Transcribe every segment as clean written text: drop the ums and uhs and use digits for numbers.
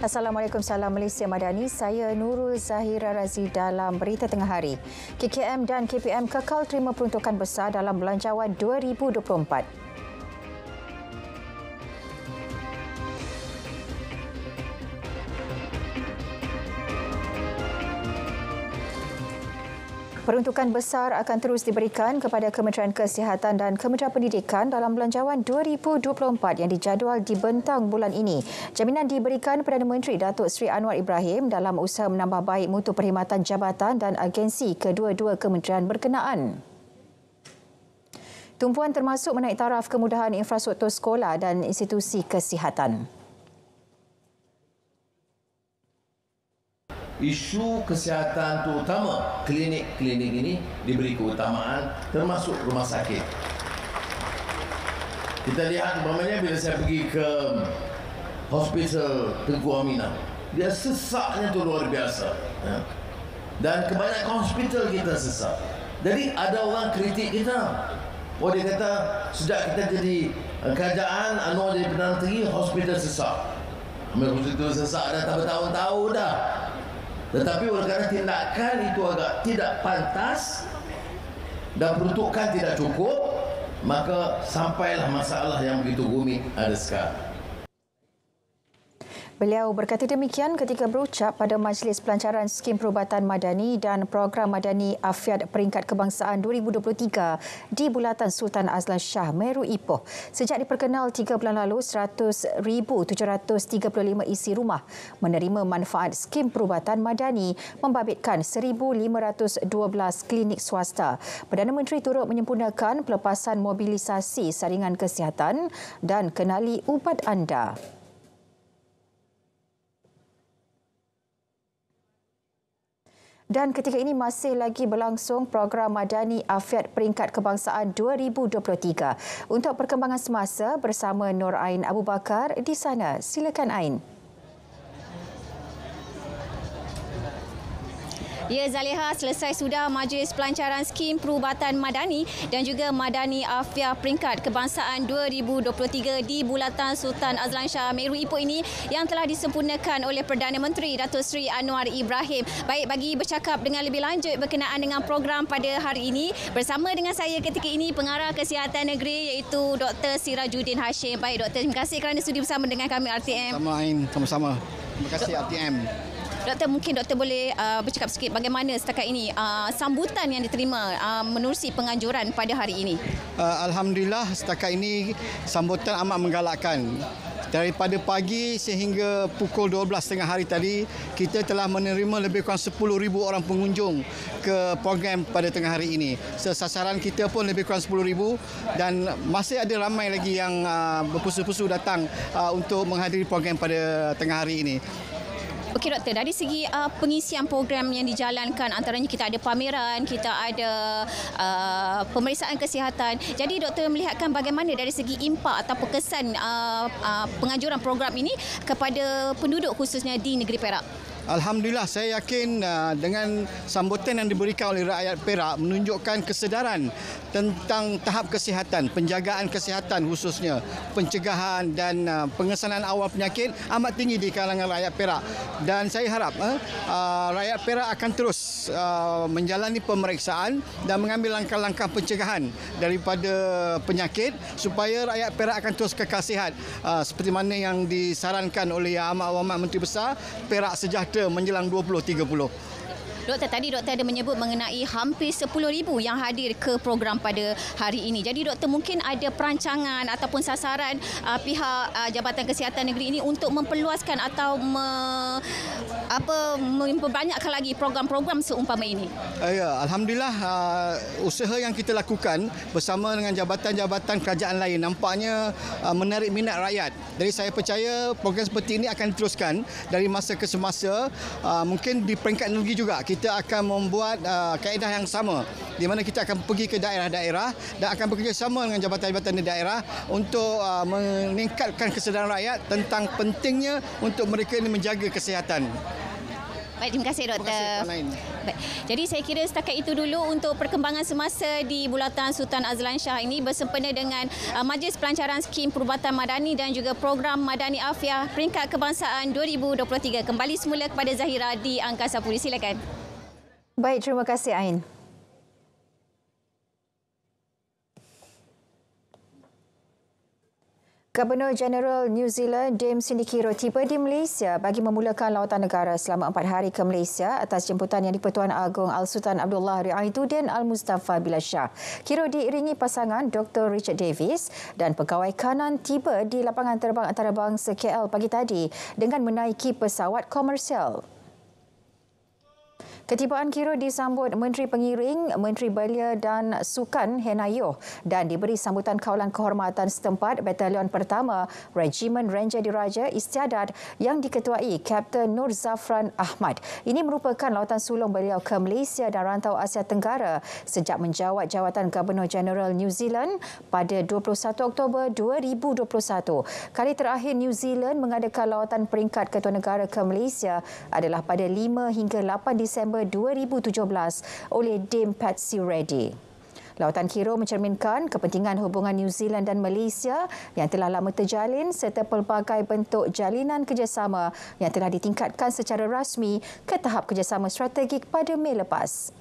Assalamualaikum, salam Malaysia Madani. Saya Nurul Zahira Razi dalam Berita Tengah Hari. KKM dan KPM kekal terima peruntukan besar dalam Belanjawan 2024. Peruntukan besar akan terus diberikan kepada Kementerian Kesihatan dan Kementerian Pendidikan dalam Belanjawan 2024 yang dijadual dibentang bulan ini. Jaminan diberikan Perdana Menteri Datuk Seri Anwar Ibrahim dalam usaha menambah baik mutu perkhidmatan jabatan dan agensi kedua-dua kementerian berkenaan. Tumpuan termasuk menaik taraf kemudahan infrastruktur sekolah dan institusi kesihatan. Isu kesihatan terutama klinik-klinik ini diberi keutamaan termasuk rumah sakit. Kita lihat umpamanya bila saya pergi ke hospital Tengku Aminah, dia sesaknya tu luar biasa. Dan kebanyakan hospital kita sesak. Jadi ada orang kritik kita. Oh, dia kata sejak kita jadi kerajaan Anwar jadi Perdana Menteri, hospital sesak. Hospital sesak dah bertahun-tahun dah. Tetapi oleh kerana tindakan itu agak tidak pantas dan peruntukan tidak cukup, maka sampailah masalah yang begitu rumit ada sekarang. Beliau berkata demikian ketika berucap pada Majlis Pelancaran Skim Perubatan Madani dan Program Madani Afiat Peringkat Kebangsaan 2023 di Bulatan Sultan Azlan Shah, Meru Ipoh. Sejak diperkenal 3 bulan lalu, 100,735 isi rumah menerima manfaat Skim Perubatan Madani membabitkan 1,512 klinik swasta. Perdana Menteri turut menyempurnakan pelepasan mobilisasi saringan kesihatan dan kenali ubat anda. Dan ketika ini masih lagi berlangsung program Madani Afiat Peringkat Kebangsaan 2023. Untuk perkembangan semasa bersama Nur Ain Abu Bakar di sana. Silakan Ain. Ya, Zaliha, selesai sudah Majlis Pelancaran Skim Perubatan Madani dan juga Madani Afiat Peringkat Kebangsaan 2023 di Bulatan Sultan Azlan Shah, Meru Ipoh ini yang telah disempurnakan oleh Perdana Menteri Datuk Seri Anwar Ibrahim. Baik, bagi bercakap dengan lebih lanjut berkenaan dengan program pada hari ini, bersama dengan saya ketika ini Pengarah Kesihatan Negeri iaitu Dr. Sirajuddin Hashim. Baik, Doktor, terima kasih kerana sudi bersama dengan kami RTM. Sama Ain, sama-sama. Terima kasih RTM. Doktor, mungkin doktor boleh bercakap sikit bagaimana setakat ini sambutan yang diterima menerusi penganjuran pada hari ini? Alhamdulillah, setakat ini sambutan amat menggalakkan. Daripada pagi sehingga pukul 12 tengah hari tadi, kita telah menerima lebih kurang 10,000 orang pengunjung ke program pada tengah hari ini. Sasaran kita pun lebih kurang 10,000 dan masih ada ramai lagi yang berpusu-pusu datang untuk menghadiri program pada tengah hari ini. Okey, Doktor, dari segi pengisian program yang dijalankan, antaranya kita ada pameran, kita ada pemeriksaan kesihatan. Jadi Doktor melihatkan bagaimana dari segi impak atau kesan penganjuran program ini kepada penduduk khususnya di negeri Perak? Alhamdulillah, saya yakin dengan sambutan yang diberikan oleh rakyat Perak menunjukkan kesedaran tentang tahap kesihatan, penjagaan kesihatan khususnya, pencegahan dan pengesanan awal penyakit amat tinggi di kalangan rakyat Perak. Dan saya harap rakyat Perak akan terus menjalani pemeriksaan dan mengambil langkah-langkah pencegahan daripada penyakit supaya rakyat Perak akan terus kekal sihat seperti mana yang disarankan oleh Amat Awam Menteri Besar Perak Sejahtera menjelang 2030. Doktor, tadi doktor ada menyebut mengenai hampir 10,000 yang hadir ke program pada hari ini. Jadi doktor, mungkin ada perancangan ataupun sasaran pihak Jabatan Kesihatan Negeri ini untuk memperluaskan atau memperbanyakkan lagi program-program seumpama ini? Ya, alhamdulillah, usaha yang kita lakukan bersama dengan jabatan-jabatan kerajaan lain nampaknya menarik minat rakyat. Jadi saya percaya program seperti ini akan diteruskan dari masa ke semasa. Mungkin di peringkat negeri juga kita akan membuat kaedah yang sama di mana kita akan pergi ke daerah-daerah dan akan bekerjasama dengan jabatan-jabatan di daerah untuk meningkatkan kesedaran rakyat tentang pentingnya untuk mereka ini menjaga kesihatan. Baik, terima kasih Doktor. Terima kasih, Puan Ain. Baik. Jadi saya kira setakat itu dulu untuk perkembangan semasa di Bulatan Sultan Azlan Shah ini bersempena dengan Majlis Pelancaran Skim Perubatan Madani dan juga program Madani Afiah Peringkat Kebangsaan 2023. Kembali semula kepada Zahira di Angkasa Puri. Silakan. Baik, terima kasih Ain. Gubernur Jeneral New Zealand James Sindikiro tiba di Malaysia bagi memulakan lawatan negara selama 4 hari ke Malaysia atas jemputan Yang di-Pertuan Agong Al-Sultan Abdullah Riaiduddin Al-Mustafa Billah Shah. Kiro diiringi pasangan Dr. Richard Davis dan pegawai kanan tiba di lapangan terbang antarabangsa KL pagi tadi dengan menaiki pesawat komersial. Ketibaan Kiro disambut Menteri Pengiring, Menteri Belia dan Sukan Henayoh dan diberi sambutan kawalan kehormatan setempat Batalion Pertama Regimen Ranger Diraja Istiadat yang diketuai Kapten Nur Zafran Ahmad. Ini merupakan lawatan sulung beliau ke Malaysia dan rantau Asia Tenggara sejak menjawat jawatan Gubernur Jeneral New Zealand pada 21 Oktober 2021. Kali terakhir New Zealand mengadakan lawatan peringkat ketua negara ke Malaysia adalah pada 5 hingga 8 Disember 2017 oleh Dame Patsy Reddy. Lawatan Kiro mencerminkan kepentingan hubungan New Zealand dan Malaysia yang telah lama terjalin serta pelbagai bentuk jalinan kerjasama yang telah ditingkatkan secara rasmi ke tahap kerjasama strategik pada Mei lepas.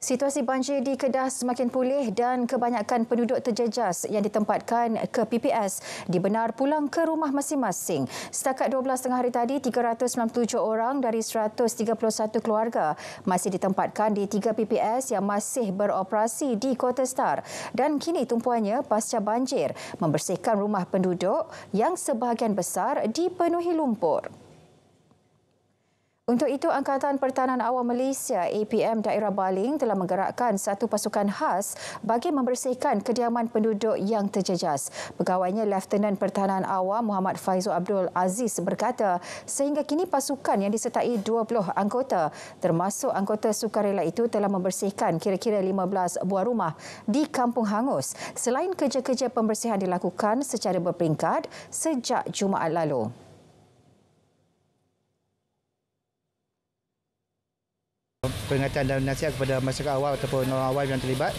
Situasi banjir di Kedah semakin pulih dan kebanyakan penduduk terjejas yang ditempatkan ke PPS dibenar pulang ke rumah masing-masing. Setakat 12 tengah hari tadi, 397 orang dari 131 keluarga masih ditempatkan di 3 PPS yang masih beroperasi di Kota Star dan kini tumpuannya pasca banjir membersihkan rumah penduduk yang sebahagian besar dipenuhi lumpur. Untuk itu, Angkatan Pertahanan Awam Malaysia APM Daerah Baling telah menggerakkan satu pasukan khas bagi membersihkan kediaman penduduk yang terjejas. Pegawainya Lieutenant Pertahanan Awam Muhammad Faizul Abdul Aziz berkata, sehingga kini pasukan yang disertai 20 anggota termasuk anggota sukarela itu telah membersihkan kira-kira 15 buah rumah di kampung hangus. Selain kerja-kerja pembersihan dilakukan secara berperingkat sejak Jumaat lalu. Peringatan dan nasihat kepada masyarakat awam ataupun orang awam yang terlibat,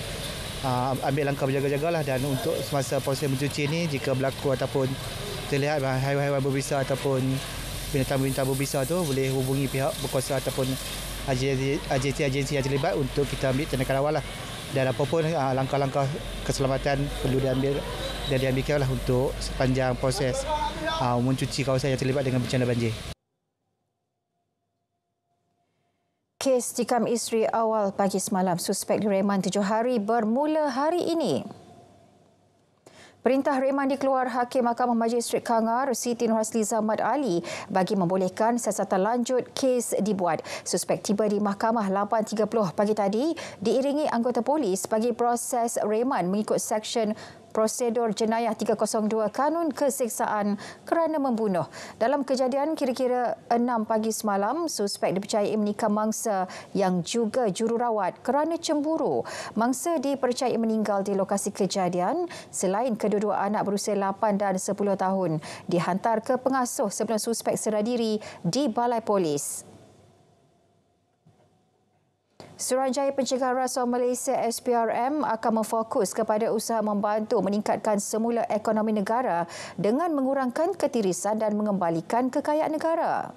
ambil langkah berjaga-jagalah, dan untuk semasa proses mencuci ini jika berlaku ataupun terlihat haiwan-haiwan berbisa ataupun binatang-binatang berbisa tu, boleh hubungi pihak berkuasa ataupun agensi yang terlibat untuk kita ambil tindakan awal lah. Dan apapun langkah-langkah keselamatan perlu diambilkanlah untuk sepanjang proses mencuci kawasan yang terlibat dengan bencana banjir. Kes tikam isteri awal pagi semalam suspek direman 7 hari bermula hari ini. Perintah reman dikeluar Hakim Mahkamah Majistret Kangar Siti Nurhasliza Ahmad Ali bagi membolehkan siasatan lanjut kes dibuat. Suspek tiba di mahkamah 8.30 pagi tadi diiringi anggota polis bagi proses reman mengikut Seksyen Prosedur Jenayah 302 Kanun Keseksaan kerana membunuh. Dalam kejadian kira-kira 6 pagi semalam, suspek dipercayai menikam mangsa yang juga jururawat kerana cemburu. Mangsa dipercayai meninggal di lokasi kejadian selain kedua-dua anak berusia 8 dan 10 tahun dihantar ke pengasuh sebelum suspek serah diri di Balai Polis. Suruhanjaya Pencegahan Rasuah Malaysia SPRM akan memfokus kepada usaha membantu meningkatkan semula ekonomi negara dengan mengurangkan ketirisan dan mengembalikan kekayaan negara.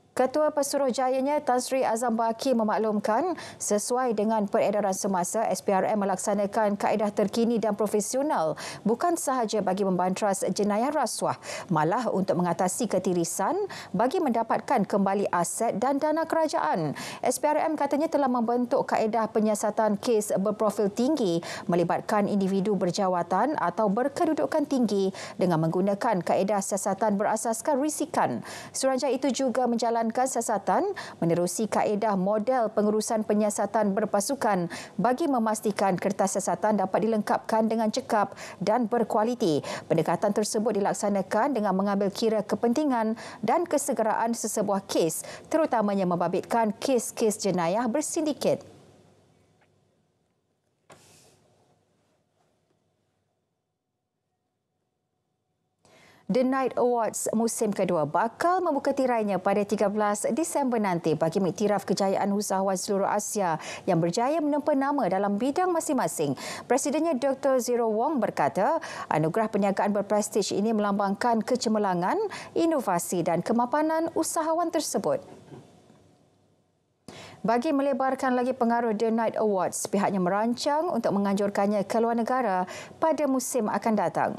Ketua Pesuruhjayanya Tan Sri Azam Baki memaklumkan sesuai dengan peredaran semasa, SPRM melaksanakan kaedah terkini dan profesional bukan sahaja bagi membantras jenayah rasuah, malah untuk mengatasi ketirisan bagi mendapatkan kembali aset dan dana kerajaan. SPRM katanya telah membentuk kaedah penyiasatan kes berprofil tinggi melibatkan individu berjawatan atau berkedudukan tinggi dengan menggunakan kaedah siasatan berasaskan risikan. Suruhanjaya itu juga menjalankan siasatan menerusi kaedah model pengurusan penyiasatan berpasukan bagi memastikan kertas siasatan dapat dilengkapkan dengan cekap dan berkualiti. Pendekatan tersebut dilaksanakan dengan mengambil kira kepentingan dan kesegeraan sesebuah kes, terutamanya membabitkan kes-kes jenayah bersindiket. The Night Awards musim kedua bakal membuka tirainya pada 13 Disember nanti bagi mengiktiraf kejayaan usahawan seluruh Asia yang berjaya menempa nama dalam bidang masing-masing. Presidennya Dr. Zero Wong berkata, anugerah perniagaan berprestij ini melambangkan kecemerlangan, inovasi dan kemapanan usahawan tersebut. Bagi melebarkan lagi pengaruh The Night Awards, pihaknya merancang untuk menganjurkannya ke luar negara pada musim akan datang.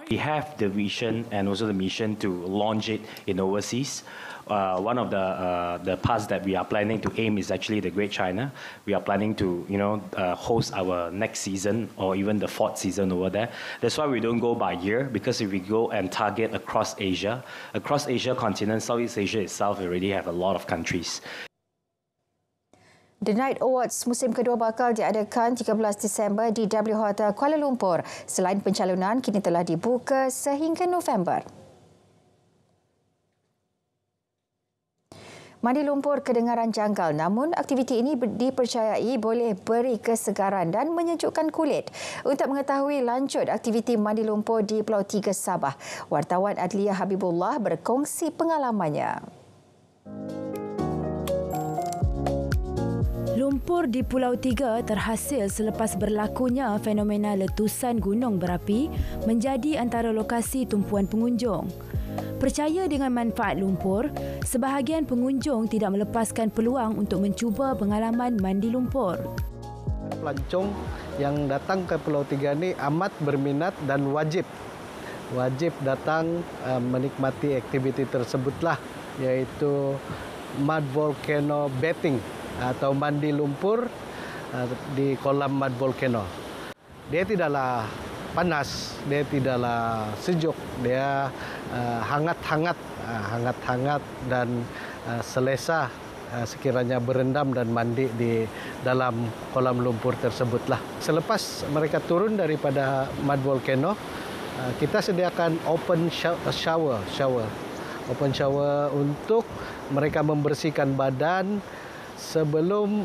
We have the vision and also the mission to launch it in overseas. One of the parts that we are planning to aim is actually the Great China. We are planning to, host our next season or even the 4th season over there. That's why we don't go by year, because if we go and target across Asia continent, Southeast Asia itself already have a lot of countries. The Night Awards musim kedua bakal diadakan 13 Disember di W Hotel Kuala Lumpur. Selain pencalonan, kini telah dibuka sehingga November. Mandi lumpur kedengaran janggal, namun aktiviti ini dipercayai boleh beri kesegaran dan menyejukkan kulit. Untuk mengetahui lanjut aktiviti mandi lumpur di Pulau Tiga Sabah, wartawan Adliah Habibullah berkongsi pengalamannya. Lumpur di Pulau Tiga terhasil selepas berlakunya fenomena letusan gunung berapi menjadi antara lokasi tumpuan pengunjung. Percaya dengan manfaat lumpur, sebahagian pengunjung tidak melepaskan peluang untuk mencuba pengalaman mandi lumpur. Pelancong yang datang ke Pulau Tiga ini amat berminat dan wajib datang menikmati aktiviti tersebutlah, yaitu mud volcano bathing atau mandi lumpur di kolam mud volcano. Dia tidaklah panas, dia tidaklah sejuk, dia hangat-hangat dan selesa sekiranya berendam dan mandi di dalam kolam lumpur tersebutlah. Selepas mereka turun daripada mud volcano, kita sediakan open shower untuk mereka membersihkan badan sebelum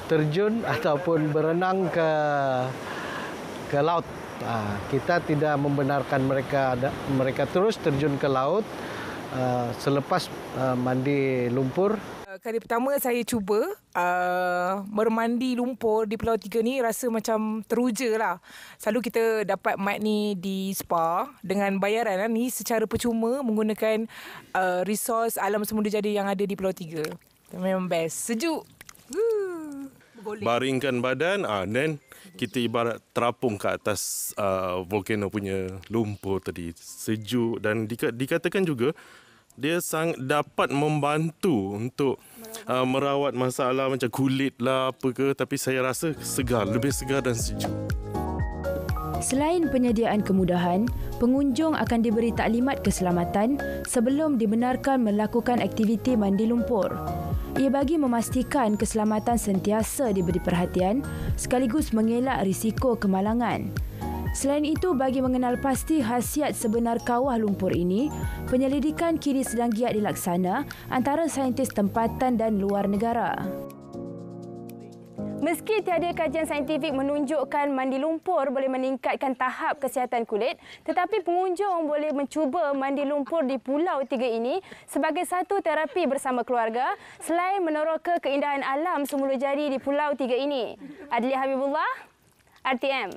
terjun ataupun berenang ke laut. Kita tidak membenarkan mereka terus terjun ke laut selepas mandi lumpur. Kali pertama saya cuba bermandi lumpur di Pulau Tiga ni, rasa macam teruja lah. Selalu kita dapat mat ni di spa dengan bayaran lah, ni secara percuma menggunakan resource alam semula jadi yang ada di Pulau Tiga. Memang best, sejuk. Baringkan badan, then kita ibarat terapung ke atas volcano punya lumpur tadi. Sejuk dan dikatakan juga dia dapat membantu untuk merawat masalah macam kulit lah apa ke, tapi saya rasa segar, lebih segar dan sejuk. Selain penyediaan kemudahan, pengunjung akan diberi taklimat keselamatan sebelum dibenarkan melakukan aktiviti mandi lumpur. Ia bagi memastikan keselamatan sentiasa diberi perhatian sekaligus mengelak risiko kemalangan. Selain itu, bagi mengenal pasti khasiat sebenar kawah lumpur ini, penyelidikan kini sedang giat dilaksana antara saintis tempatan dan luar negara. Meski tiada kajian saintifik menunjukkan mandi lumpur boleh meningkatkan tahap kesihatan kulit, tetapi pengunjung boleh mencuba mandi lumpur di Pulau Tiga ini sebagai satu terapi bersama keluarga selain meneroka keindahan alam semula jadi di Pulau Tiga ini. Adliah Habibullah, RTM.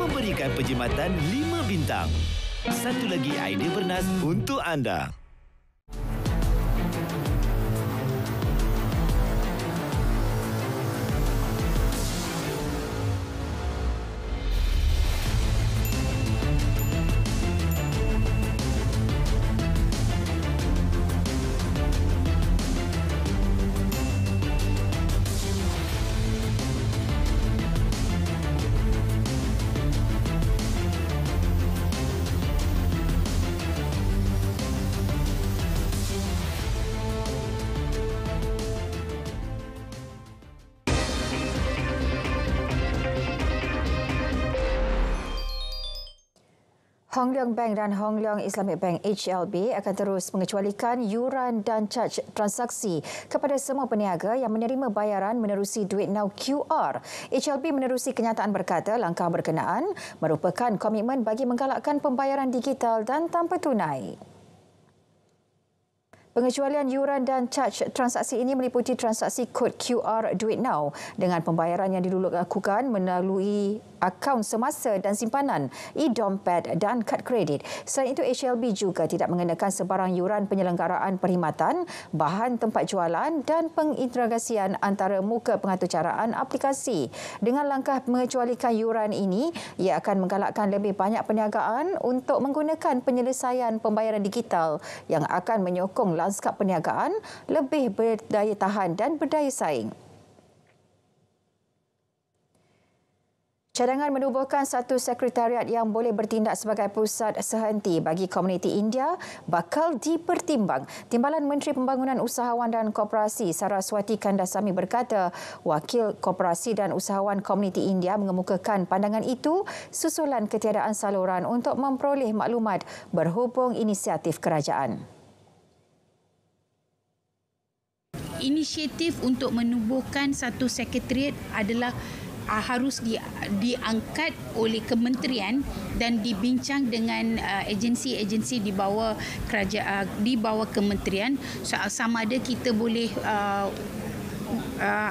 Memberikan penjimatan 5 bintang. Satu lagi idea bernas untuk anda. Hong Leong Bank dan Hong Leong Islamic Bank HLB akan terus mengecualikan yuran dan caj transaksi kepada semua peniaga yang menerima bayaran menerusi Duit Now QR. HLB menerusi kenyataan berkata langkah berkenaan merupakan komitmen bagi menggalakkan pembayaran digital dan tanpa tunai. Pengecualian yuran dan caj transaksi ini meliputi transaksi kod QR Duit Now dengan pembayaran yang dilakukan melalui akaun semasa dan simpanan, e-dompet dan kad kredit. Selain itu, HLB juga tidak mengenakan sebarang yuran penyelenggaraan perkhidmatan, bahan tempat jualan dan pengintegrasian antara muka pengaturcaraan aplikasi. Dengan langkah mengecualikan yuran ini, ia akan menggalakkan lebih banyak perniagaan untuk menggunakan penyelesaian pembayaran digital yang akan menyokong lanskap perniagaan lebih berdaya tahan dan berdaya saing. Cadangan menubuhkan satu sekretariat yang boleh bertindak sebagai pusat sehenti bagi komuniti India bakal dipertimbang. Timbalan Menteri Pembangunan Usahawan dan Koperasi Saraswati Kandasamy berkata wakil koperasi dan usahawan komuniti India mengemukakan pandangan itu susulan ketiadaan saluran untuk memperoleh maklumat berhubung inisiatif kerajaan. Inisiatif untuk menubuhkan satu sekretariat adalah harus diangkat oleh kementerian dan dibincang dengan agensi-agensi di bawah kerajaan, di bawah kementerian, sama ada kita boleh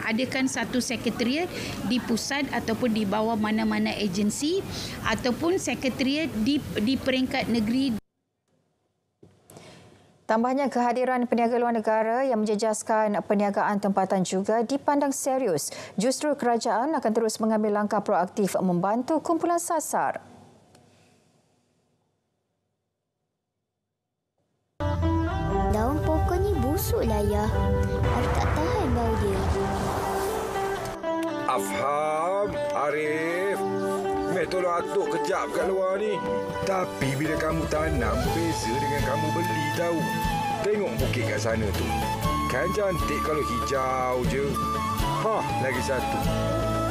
adakan satu sekretariat di pusat ataupun di bawah mana-mana agensi ataupun sekretariat di peringkat negeri. Tambahnya, kehadiran peniaga luar negara yang menjejaskan perniagaan tempatan juga dipandang serius. Justru kerajaan akan terus mengambil langkah proaktif membantu kumpulan sasar. Daun pokok ni busuklah ya. Arif tak tahan bau dia. Afham, Arif. Meh tolong atuk kejap kat luar ni. Tapi bila kamu tanam, beza dengan kamu beli tahu. Tengok bukit kat sana tu. Kan cantik kalau hijau je. Lagi satu.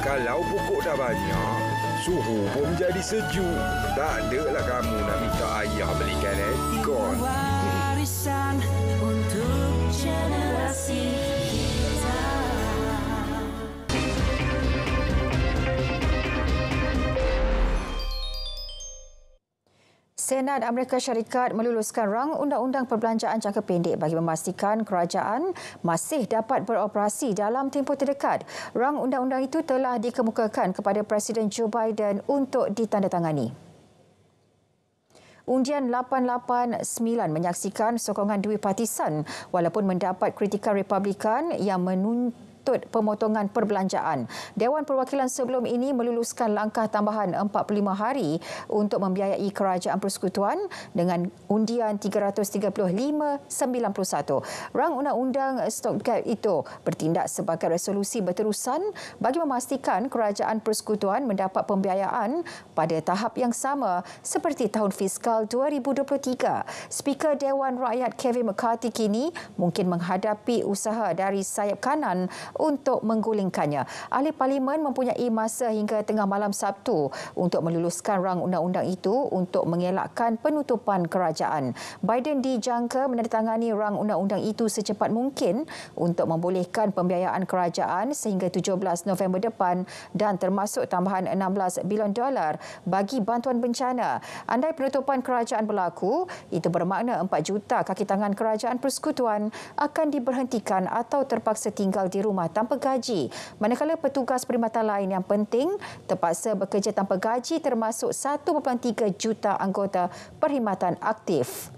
Kalau pokok dah banyak, suhu pun menjadi sejuk. Tak adalah kamu nak minta ayah belikan aircon. Warisan untuk generasi. Senat Amerika Syarikat meluluskan rang undang-undang perbelanjaan jangka pendek bagi memastikan kerajaan masih dapat beroperasi dalam tempoh terdekat. Rang undang-undang itu telah dikemukakan kepada Presiden Joe Biden untuk ditandatangani. Undian 889 menyaksikan sokongan dua partisan walaupun mendapat kritikan Republikan yang menuntut pemotongan perbelanjaan. Dewan Perwakilan sebelum ini meluluskan langkah tambahan 45 hari untuk membiayai kerajaan persekutuan dengan undian 335-91. Rang undang-undang stopgap itu bertindak sebagai resolusi berterusan bagi memastikan kerajaan persekutuan mendapat pembiayaan pada tahap yang sama seperti tahun fiskal 2023. Speaker Dewan Rakyat Kevin McCarthy kini mungkin menghadapi usaha dari sayap kanan untuk menggulingkannya. Ahli Parlimen mempunyai masa hingga tengah malam Sabtu untuk meluluskan rang undang-undang itu untuk mengelakkan penutupan kerajaan. Biden dijangka menandatangani rang undang-undang itu secepat mungkin untuk membolehkan pembiayaan kerajaan sehingga 17 November depan dan termasuk tambahan $16 bilion bagi bantuan bencana. Andai penutupan kerajaan berlaku, itu bermakna 4 juta kaki tangan kerajaan persekutuan akan diberhentikan atau terpaksa tinggal di rumah tanpa gaji, manakala petugas perkhidmatan lain yang penting terpaksa bekerja tanpa gaji termasuk 1.3 juta anggota perkhidmatan aktif.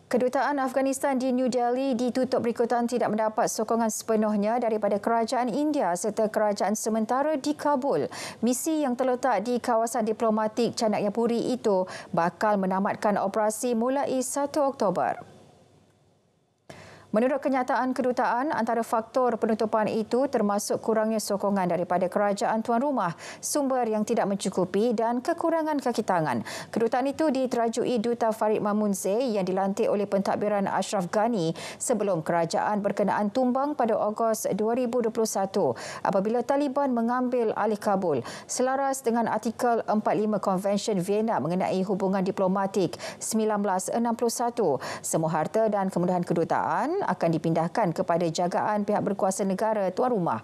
Kedutaan Afghanistan di New Delhi ditutup berikutan tidak mendapat sokongan sepenuhnya daripada kerajaan India serta kerajaan sementara di Kabul. Misi yang terletak di kawasan diplomatik Chanakyapuri itu bakal menamatkan operasi mulai 1 Oktober. Menurut kenyataan kedutaan, antara faktor penutupan itu termasuk kurangnya sokongan daripada kerajaan tuan rumah, sumber yang tidak mencukupi dan kekurangan kaki tangan. Kedutaan itu diterajui Duta Farid Mamunzeh yang dilantik oleh pentadbiran Ashraf Ghani sebelum kerajaan berkenaan tumbang pada Ogos 2021 apabila Taliban mengambil alih Kabul. Selaras dengan artikel 45 Konvensyen Vienna mengenai hubungan diplomatik 1961, semua harta dan kemudahan kedutaan akan dipindahkan kepada jagaan pihak berkuasa negara tuan rumah.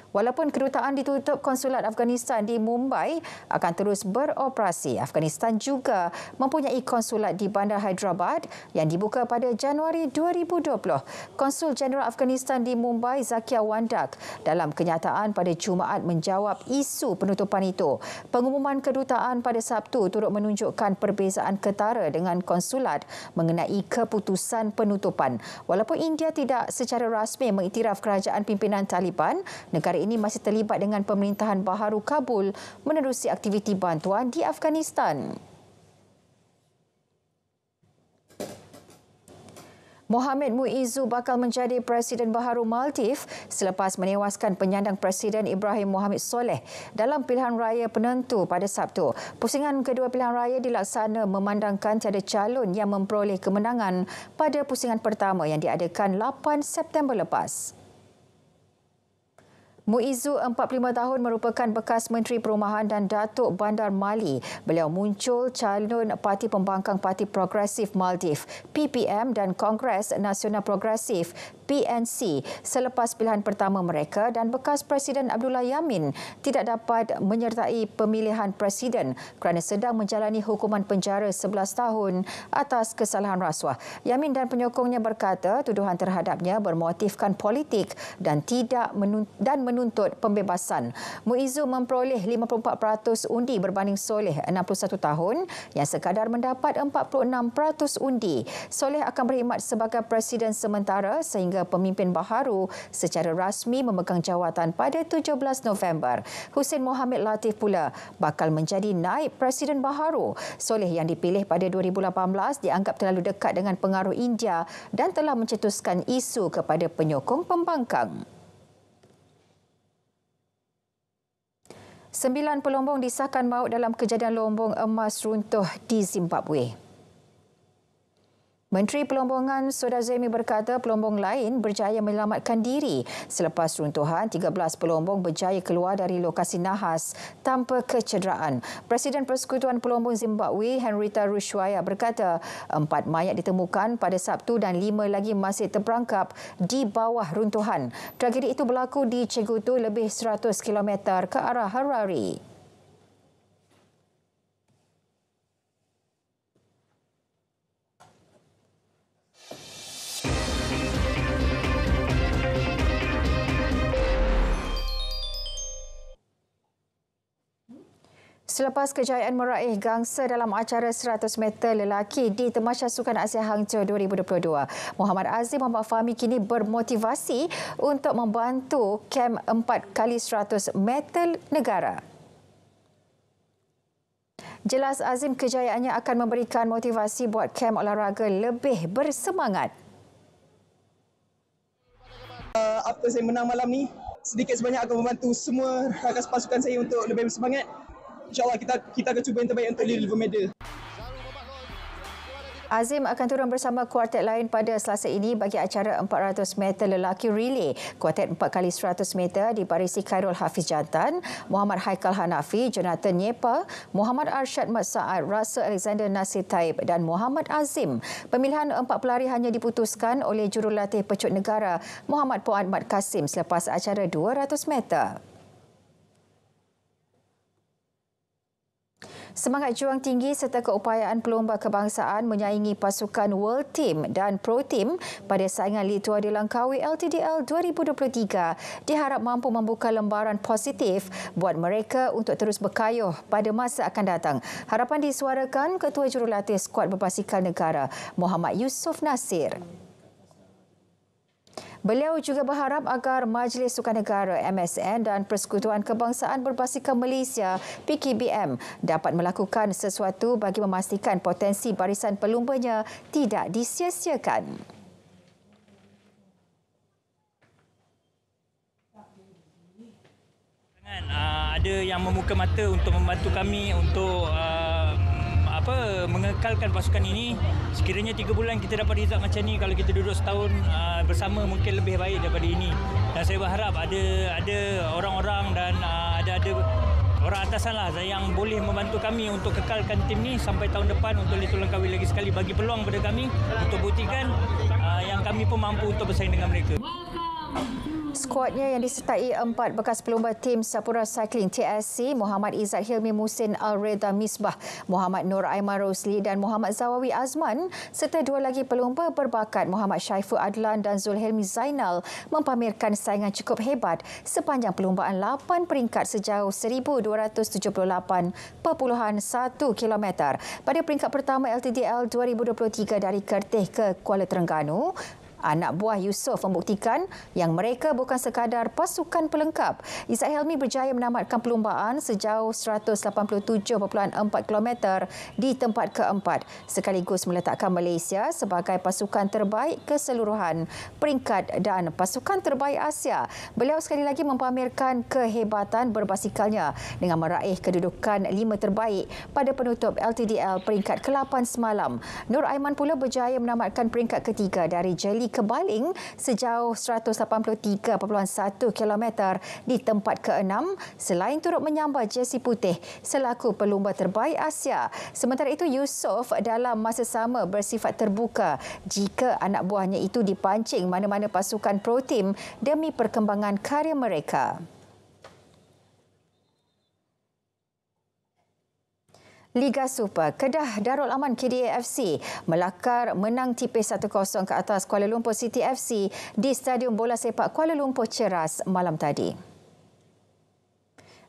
Walaupun kedutaan ditutup, konsulat Afghanistan di Mumbai akan terus beroperasi. Afghanistan juga mempunyai konsulat di Bandar Hyderabad yang dibuka pada Januari 2020. Konsul Jeneral Afghanistan di Mumbai, Zakia Wandak, dalam kenyataan pada Jumaat menjawab isu penutupan itu. Pengumuman kedutaan pada Sabtu turut menunjukkan perbezaan ketara dengan konsulat mengenai keputusan penutupan. Walaupun India tidak secara rasmi mengiktiraf kerajaan pimpinan Taliban, negara ini masih terlibat dengan pemerintahan baharu Kabul menerusi aktiviti bantuan di Afghanistan. Mohamed Muizzu bakal menjadi Presiden baharu Maldives selepas menewaskan penyandang Presiden Ibrahim Mohamed Soleh dalam pilihan raya penentu pada Sabtu. Pusingan kedua pilihan raya dilaksana memandangkan tiada calon yang memperoleh kemenangan pada pusingan pertama yang diadakan 8 September lepas. Muizzu, 45 tahun, merupakan bekas Menteri Perumahan dan Datuk Bandar Mali. Beliau muncul calon Parti Pembangkang Parti Progresif Maldives (PPM) dan Kongres Nasional Progresif (PNC) selepas pilihan pertama mereka, dan bekas Presiden Abdullah Yamin tidak dapat menyertai pemilihan presiden kerana sedang menjalani hukuman penjara 11 tahun atas kesalahan rasuah. Yamin dan penyokongnya berkata tuduhan terhadapnya bermotifkan politik dan menuntut pembebasan. Muizzu memperoleh 54% undi berbanding Soleh 61 tahun yang sekadar mendapat 46% undi. Soleh akan berkhidmat sebagai Presiden sementara sehingga pemimpin baharu secara rasmi memegang jawatan pada 17 November. Hussein Mohamed Latif pula bakal menjadi naib Presiden baharu. Soleh yang dipilih pada 2018 dianggap terlalu dekat dengan pengaruh India dan telah mencetuskan isu kepada penyokong pembangkang. 9 pelombong disahkan maut dalam kejadian lombong emas runtuh di Zimbabwe. Menteri Pelombongan Soda Zemi berkata pelombong lain berjaya menyelamatkan diri selepas runtuhan. 13 pelombong berjaya keluar dari lokasi nahas tanpa kecederaan. Presiden Persekutuan Pelombong Zimbabwe, Henrietta Rushwaya, berkata 4 mayat ditemukan pada Sabtu dan 5 lagi masih terperangkap di bawah runtuhan. Tragedi itu berlaku di Chegutu, lebih 100 km ke arah Harare. Selepas kejayaan meraih gangsa dalam acara 100 meter lelaki di Tamasya Sukan Asia Hangzhou 2022, Muhammad Azim Muhammad Fahmi kini bermotivasi untuk membantu kem 4x100 meter negara. Jelas Azim kejayaannya akan memberikan motivasi buat kem olahraga lebih bersemangat. Apa saya menang malam ni, sedikit sebanyak akan membantu semua rakan pasukan saya untuk lebih bersemangat. InsyaAllah kita akan cuba yang terbaik untuk deliver medal. Azim akan turun bersama kuartet lain pada Selasa ini bagi acara 400 meter lelaki relay. Kuartet 4x100 meter dibarisi Khairul Hafiz Jantan, Muhammad Haikal Hanafi, Jonathan Nyepa, Muhammad Arsyad Mat Saad, Russell Alexander Nasir Taib dan Muhammad Azim. Pemilihan 4 pelari hanya diputuskan oleh jurulatih pecut negara Muhammad Puan Mat Kasim selepas acara 200 meter. Semangat juang tinggi serta keupayaan pelumba kebangsaan menyaingi pasukan World Team dan Pro Team pada saingan Lig Tua di Langkawi LTDL 2023 diharap mampu membuka lembaran positif buat mereka untuk terus berkayuh pada masa akan datang. Harapan disuarakan Ketua Jurulatih Skuad Berbasikal Negara Muhammad Yusof Nasir. Beliau juga berharap agar Majlis Sukan Negara MSN dan Persekutuan Kebangsaan Berbasikal Malaysia PKBM dapat melakukan sesuatu bagi memastikan potensi barisan pelumbanya tidak disia-siakan. Ada yang membuka mata untuk membantu kami untuk mengekalkan pasukan ini. Sekiranya 3 bulan kita dapat result macam ni, kalau kita duduk setahun bersama mungkin lebih baik daripada ini. Dan saya berharap ada orang-orang dan ada orang atasan lah yang boleh membantu kami untuk kekalkan tim ni sampai tahun depan untuk Little Langkawi lagi sekali, bagi peluang pada kami untuk buktikan yang kami pun mampu untuk bersaing dengan mereka. Skuadnya yang disertai 4 bekas pelumba tim Sapura Cycling TSC, Muhammad Izzat Hilmi Musin Al-Reda Misbah, Muhammad Nur Aiman Rosli dan Muhammad Zawawi Azman serta 2 lagi pelumba berbakat Muhammad Syaiful Adlan dan Zulhelmi Zainal mempamerkan saingan cukup hebat sepanjang perlumbaan 8 peringkat sejauh 1,278.1 km pada peringkat pertama LTDL 2023 dari Kerteh ke Kuala Terengganu. Anak buah Yusof membuktikan yang mereka bukan sekadar pasukan pelengkap. Izzat Helmi berjaya menamatkan perlumbaan sejauh 187.4 km di tempat keempat, sekaligus meletakkan Malaysia sebagai pasukan terbaik keseluruhan peringkat dan pasukan terbaik Asia. Beliau sekali lagi mempamerkan kehebatan berbasikalnya dengan meraih kedudukan 5 terbaik pada penutup LTDL peringkat ke-8 semalam. Nur Aiman pula berjaya menamatkan peringkat ketiga dari Jeli Kebaling sejauh 183.1 km di tempat ke-6 selain turut menyambar jersey putih selaku pelumba terbaik Asia. Sementara itu Yusof dalam masa sama bersifat terbuka jika anak buahnya itu dipancing mana-mana pasukan pro team demi perkembangan karier mereka. Liga Super, Kedah Darul Aman KDA FC melakar menang tipis 1-0 ke atas Kuala Lumpur City FC di Stadium Bola Sepak Kuala Lumpur Ceras malam tadi.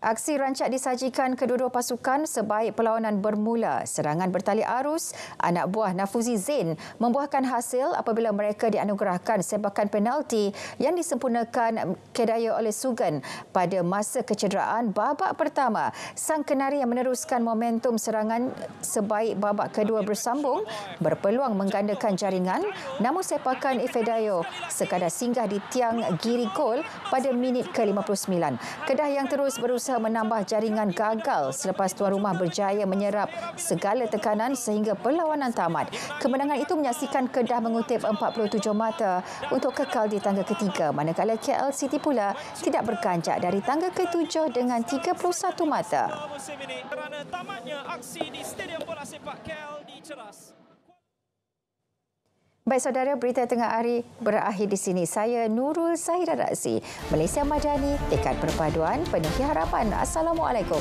Aksi rancak disajikan kedua-dua pasukan sebaik perlawanan bermula. Serangan bertali arus anak buah Nafuzi Zain membuahkan hasil apabila mereka dianugerahkan sepakan penalti yang disempurnakan Kedaya oleh Sugan pada masa kecederaan babak pertama. Sang Kenari yang meneruskan momentum serangan sebaik babak kedua bersambung berpeluang menggandakan jaringan, namun sepakan Ifedayo sekadar singgah di tiang giri gol pada minit ke-59. Kedah yang terus berusaha menambah jaringan gagal selepas tuan rumah berjaya menyerap segala tekanan sehingga perlawanan tamat. Kemenangan itu menyaksikan Kedah mengutip 47 mata untuk kekal di tangga ketiga, manakala KL City pula tidak berkanjak dari tangga ke-7 dengan 31 mata. Baik saudara, berita tengah hari berakhir di sini. Saya Nurul Zahira Razi, Malaysia Madani, tekad perpaduan, penuhi harapan. Assalamualaikum.